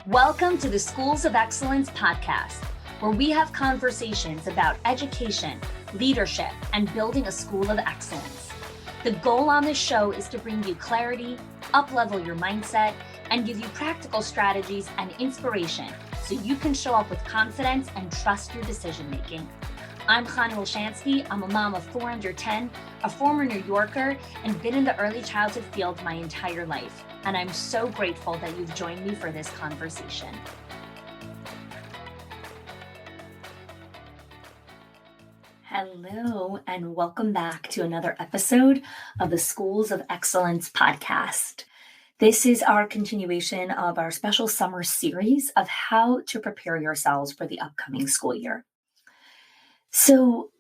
Welcome to the Schools of Excellence podcast, where we have conversations about education, leadership, and building a school of excellence. The goal on this show is to bring you clarity, up-level your mindset, and give you practical strategies and inspiration so you can show up with confidence and trust your decision-making. I'm Chana Wilshansky. I'm a mom of 4 under 10, a former New Yorker, and been in the early childhood field my entire life. And I'm so grateful that you've joined me for this conversation. Hello, and welcome back to another episode of the Schools of Excellence podcast. This is our continuation of our special summer series of how to prepare yourselves for the upcoming school year. So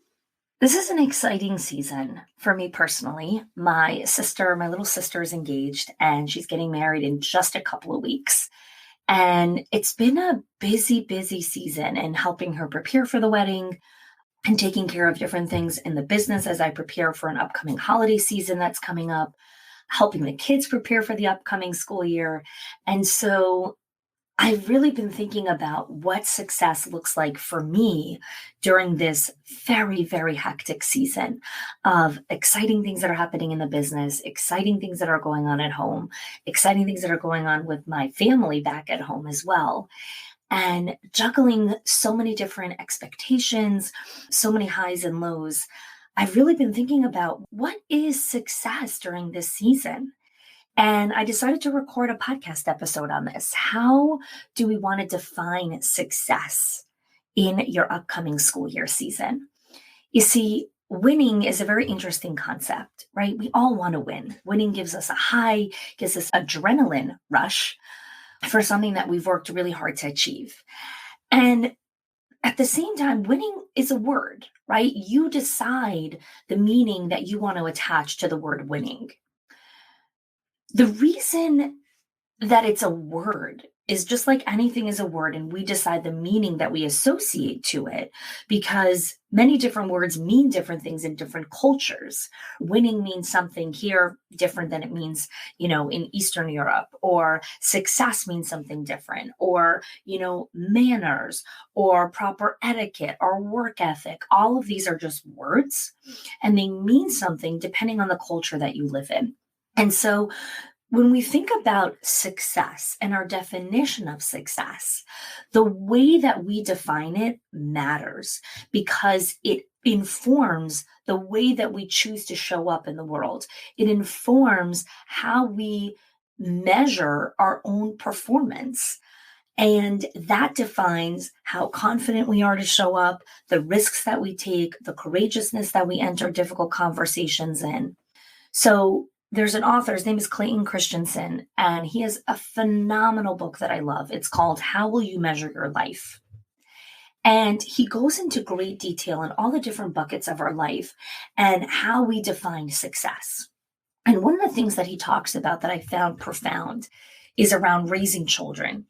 this is an exciting season for me personally. My little sister is engaged and she's getting married in just a couple of weeks. And it's been a busy season in helping her prepare for the wedding and taking care of different things in the business as I prepare for an upcoming holiday season that's coming up, helping the kids prepare for the upcoming school year. And so I've really been thinking about what success looks like for me during this very hectic season of exciting things that are happening in the business, exciting things that are going on at home, exciting things that are going on with my family back at home as well. And juggling so many different expectations, so many highs and lows. I've really been thinking about what is success during this season. And I decided to record a podcast episode on this. How do we want to define success in your upcoming school year season? You see, winning is a very interesting concept, right? We all want to win. Winning gives us a high, gives us adrenaline rush for something that we've worked really hard to achieve. And at the same time, winning is a word, right? You decide the meaning that you want to attach to the word winning. The reason that it's a word is just like anything is a word, and we decide the meaning that we associate to it because many different words mean different things in different cultures. Winning means something here different than it means, in Eastern Europe, or success means something different, or, manners or proper etiquette or work ethic. All of these are just words and they mean something depending on the culture that you live in. And so when we think about success and our definition of success, the way that we define it matters because it informs the way that we choose to show up in the world. It informs how we measure our own performance. And that defines how confident we are to show up, the risks that we take, the courageousness that we enter difficult conversations in. So there's an author, his name is Clayton Christensen, and he has a phenomenal book that I love. It's called How Will You Measure Your Life? And he goes into great detail in all the different buckets of our life and how we define success. And one of the things that he talks about that I found profound is around raising children.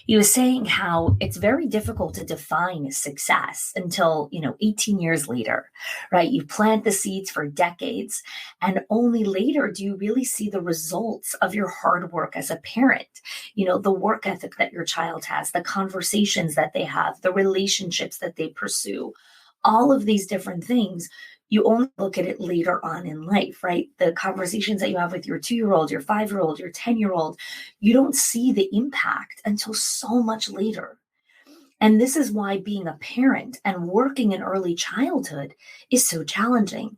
He was saying how it's very difficult to define success until, 18 years later, right? You plant the seeds for decades, and only later do you really see the results of your hard work as a parent. The work ethic that your child has, the conversations that they have, the relationships that they pursue, all of these different things. You only look at it later on in life, right? The conversations that you have with your 2-year-old, your 5-year-old, your 10-year-old, you don't see the impact until so much later. And this is why being a parent and working in early childhood is so challenging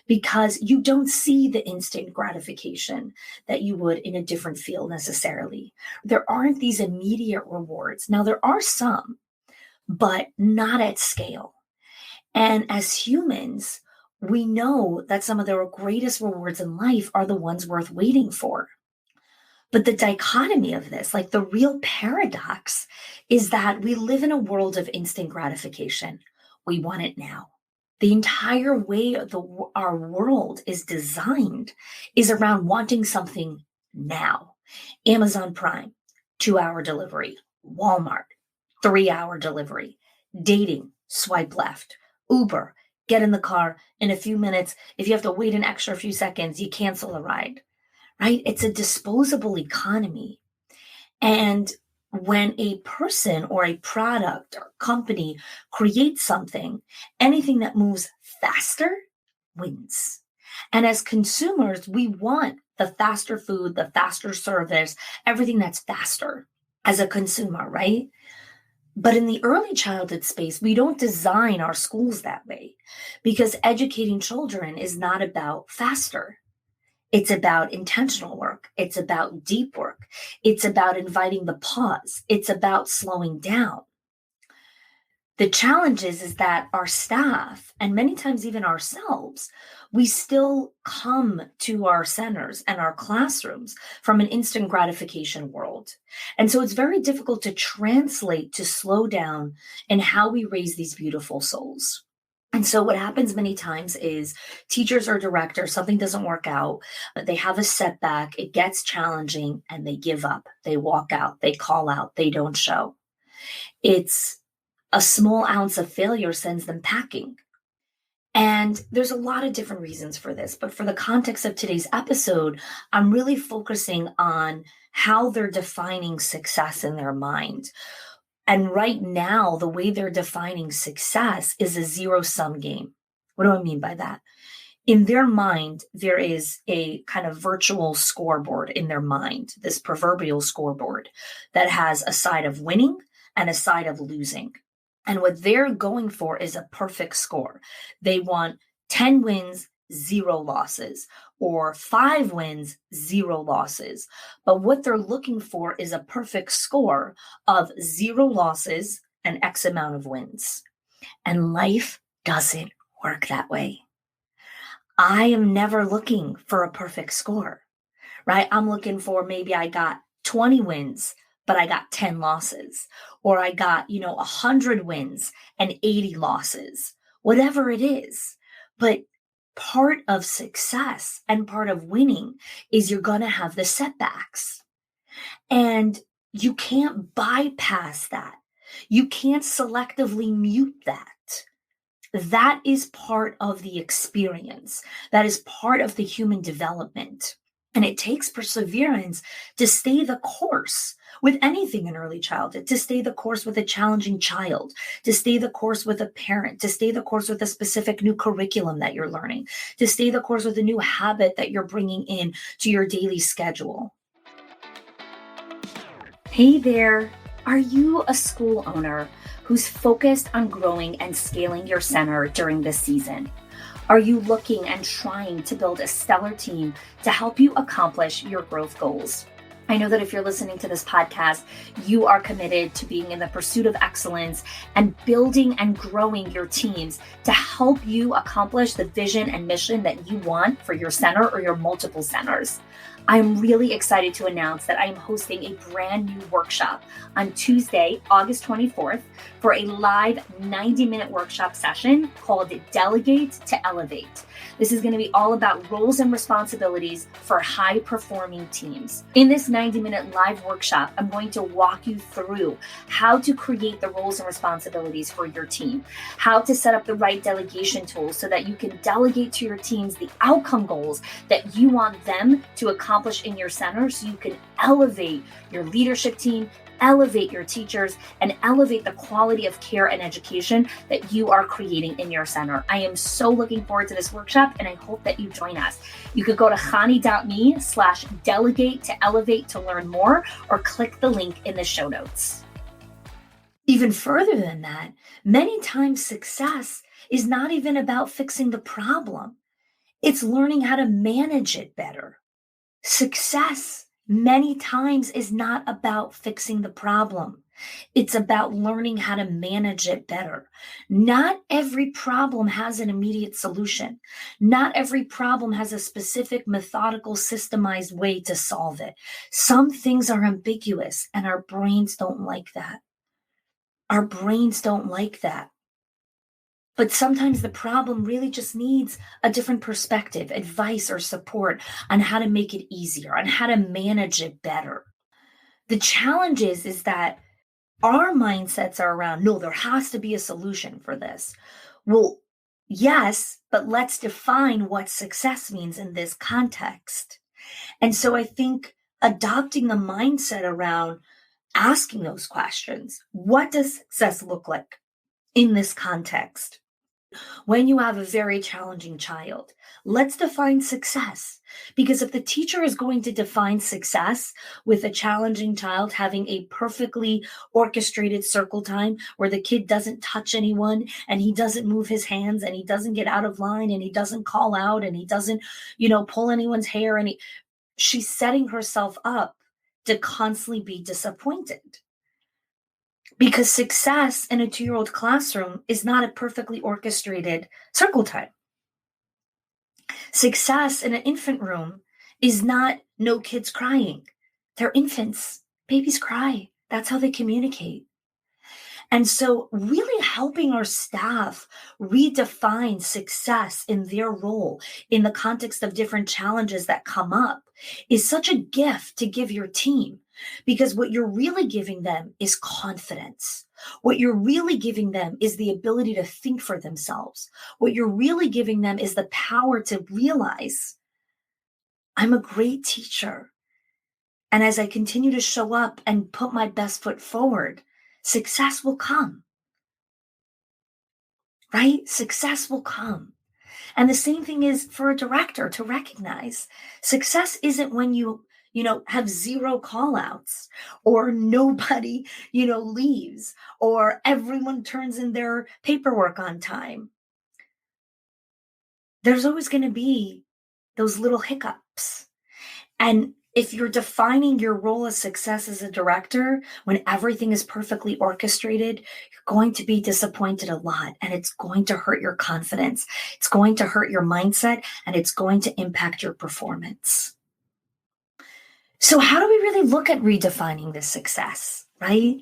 because you don't see the instant gratification that you would in a different field necessarily. There aren't these immediate rewards. Now, there are some, but not at scale. And as humans, we know that some of the greatest rewards in life are the ones worth waiting for. But the dichotomy of this, like the real paradox, is that we live in a world of instant gratification. We want it now. The entire way our world is designed is around wanting something now. Amazon Prime, 2-hour delivery. Walmart, 3-hour delivery. Dating, swipe left. Uber, get in the car in a few minutes. If you have to wait an extra few seconds, you cancel a ride, right? It's a disposable economy. And when a person or a product or company creates something, anything that moves faster wins. And as consumers, we want the faster food, the faster service, everything that's faster as a consumer, right? But in the early childhood space, we don't design our schools that way because educating children is not about faster. It's about intentional work. It's about deep work. It's about inviting the pause. It's about slowing down. The challenge is that our staff, and many times even ourselves, we still come to our centers and our classrooms from an instant gratification world. And so it's very difficult to translate to slow down in how we raise these beautiful souls. And so what happens many times is teachers or directors, something doesn't work out, they have a setback, it gets challenging, and they give up. They walk out, they call out, they don't show. It's a small ounce of failure sends them packing. And there's a lot of different reasons for this, but for the context of today's episode, I'm really focusing on how they're defining success in their mind. And right now, the way they're defining success is a zero-sum game. What do I mean by that? In their mind, there is a kind of virtual scoreboard in their mind, this proverbial scoreboard that has a side of winning and a side of losing. And what they're going for is a perfect score. They want 10 wins, 0 losses, or 5 wins, 0 losses. But what they're looking for is a perfect score of 0 losses and X amount of wins. And life doesn't work that way. I am never looking for a perfect score, right? I'm looking for maybe I got 20 wins, but I got 10 losses, or I got, 100 wins and 80 losses, whatever it is. But part of success and part of winning is you're going to have the setbacks. And you can't bypass that. You can't selectively mute that. That is part of the experience. That is part of the human development. And it takes perseverance to stay the course with anything in early childhood, to stay the course with a challenging child, to stay the course with a parent, to stay the course with a specific new curriculum that you're learning, to stay the course with a new habit that you're bringing in to your daily schedule. Hey there, are you a school owner who's focused on growing and scaling your center during this season? Are you looking and trying to build a stellar team to help you accomplish your growth goals? I know that if you're listening to this podcast, you are committed to being in the pursuit of excellence and building and growing your teams to help you accomplish the vision and mission that you want for your center or your multiple centers. I'm really excited to announce that I am hosting a brand new workshop on Tuesday, August 24th, for a live 90-minute workshop session called Delegate to Elevate. This is going to be all about roles and responsibilities for high-performing teams. In this 90-minute live workshop, I'm going to walk you through how to create the roles and responsibilities for your team, how to set up the right delegation tools so that you can delegate to your teams the outcome goals that you want them to accomplish in your center so you can elevate your leadership team, elevate your teachers, and elevate the quality of care and education that you are creating in your center. I am so looking forward to this workshop, and I hope that you join us. You could go to hani.me/delegate to elevate to learn more, or click the link in the show notes. Even further than that, many times success is not even about fixing the problem. It's learning how to manage it better. Success many times is not about fixing the problem. It's about learning how to manage it better. Not every problem has an immediate solution. Not every problem has a specific, methodical, systemized way to solve it. Some things are ambiguous, and our brains don't like that. Our brains don't like that. But sometimes the problem really just needs a different perspective, advice, or support on how to make it easier, on how to manage it better. The challenge is that our mindsets are around, no, there has to be a solution for this. Well, yes, but let's define what success means in this context. And so I think adopting the mindset around asking those questions. What does success look like in this context? When you have a very challenging child, let's define success. Because if the teacher is going to define success with a challenging child having a perfectly orchestrated circle time where the kid doesn't touch anyone and he doesn't move his hands and he doesn't get out of line and he doesn't call out and he doesn't, pull anyone's hair, and she's setting herself up to constantly be disappointed. Because success in a 2-year-old classroom is not a perfectly orchestrated circle time. Success in an infant room is not no kids crying. They're infants. Babies cry. That's how they communicate. And so really helping our staff redefine success in their role in the context of different challenges that come up is such a gift to give your team. Because what you're really giving them is confidence. What you're really giving them is the ability to think for themselves. What you're really giving them is the power to realize, I'm a great teacher. And as I continue to show up and put my best foot forward, success will come. Right? Success will come. And the same thing is for a director to recognize success isn't when you have 0 call outs or nobody, leaves or everyone turns in their paperwork on time. There's always going to be those little hiccups. And if you're defining your role as success as a director, when everything is perfectly orchestrated, you're going to be disappointed a lot, and it's going to hurt your confidence. It's going to hurt your mindset, and it's going to impact your performance. So how do we really look at redefining this success, right?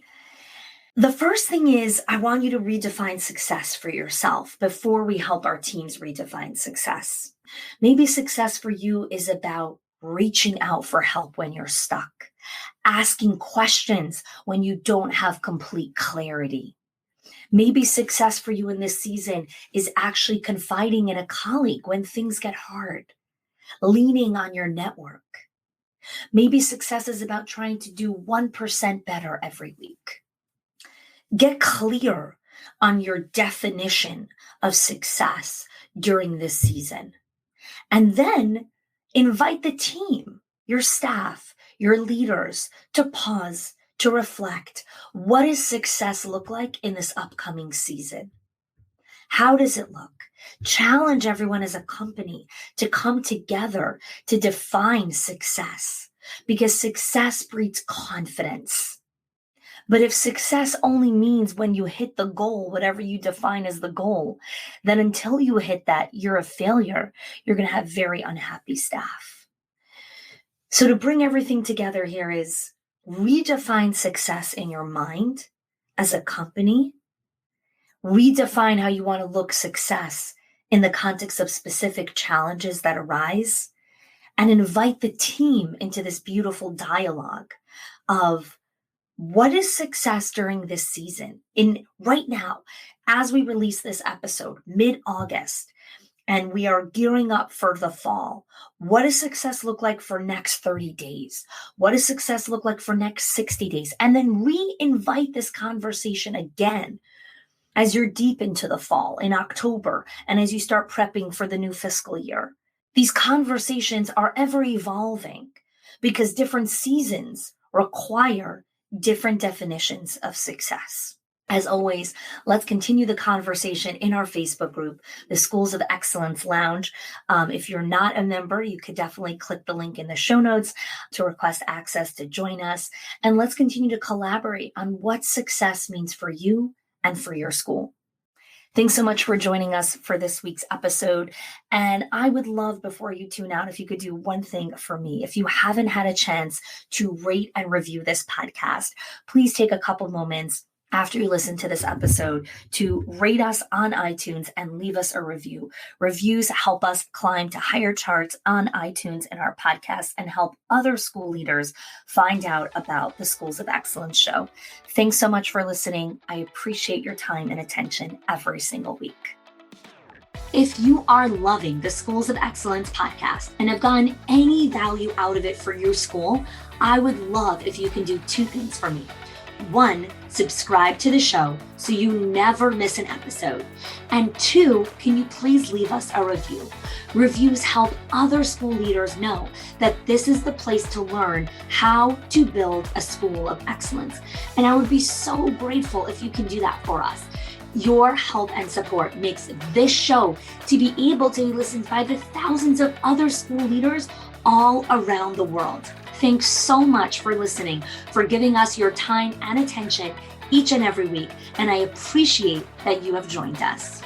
The first thing is I want you to redefine success for yourself before we help our teams redefine success. Maybe success for you is about reaching out for help when you're stuck, asking questions when you don't have complete clarity. Maybe success for you in this season is actually confiding in a colleague when things get hard, leaning on your network. Maybe success is about trying to do 1% better every week. Get clear on your definition of success during this season. And then invite the team, your staff, your leaders to pause, to reflect. What does success look like in this upcoming season? How does it look? Challenge everyone as a company to come together to define success, because success breeds confidence. But if success only means when you hit the goal, whatever you define as the goal, then until you hit that, you're a failure. You're going to have very unhappy staff. So to bring everything together here is redefine success in your mind as a company. Redefine how you want to look success in the context of specific challenges that arise, and invite the team into this beautiful dialogue of what is success during this season. Right now, as we release this episode, mid-August, and we are gearing up for the fall, what does success look like for next 30 days? What does success look like for next 60 days? And then re-invite this conversation again as you're deep into the fall in October and as you start prepping for the new fiscal year. These conversations are ever evolving because different seasons require different definitions of success. As always, let's continue the conversation in our Facebook group, the Schools of Excellence Lounge. If you're not a member, you could definitely click the link in the show notes to request access to join us. And let's continue to collaborate on what success means for you and for your school. Thanks so much for joining us for this week's episode. And I would love, before you tune out, if you could do one thing for me. If you haven't had a chance to rate and review this podcast, please take a couple moments after you listen to this episode to rate us on iTunes and leave us a review. Reviews help us climb to higher charts on iTunes and our podcast and help other school leaders find out about the Schools of Excellence show. Thanks so much for listening. I appreciate your time and attention every single week. If you are loving the Schools of Excellence podcast and have gotten any value out of it for your school, I would love if you can do two things for me. 1, subscribe to the show so you never miss an episode. And 2, can you please leave us a review? Reviews help other school leaders know that this is the place to learn how to build a school of excellence. And I would be so grateful if you can do that for us. Your help and support makes this show to be able to be listened by the thousands of other school leaders all around the world. Thanks so much for listening, for giving us your time and attention each and every week, and I appreciate that you have joined us.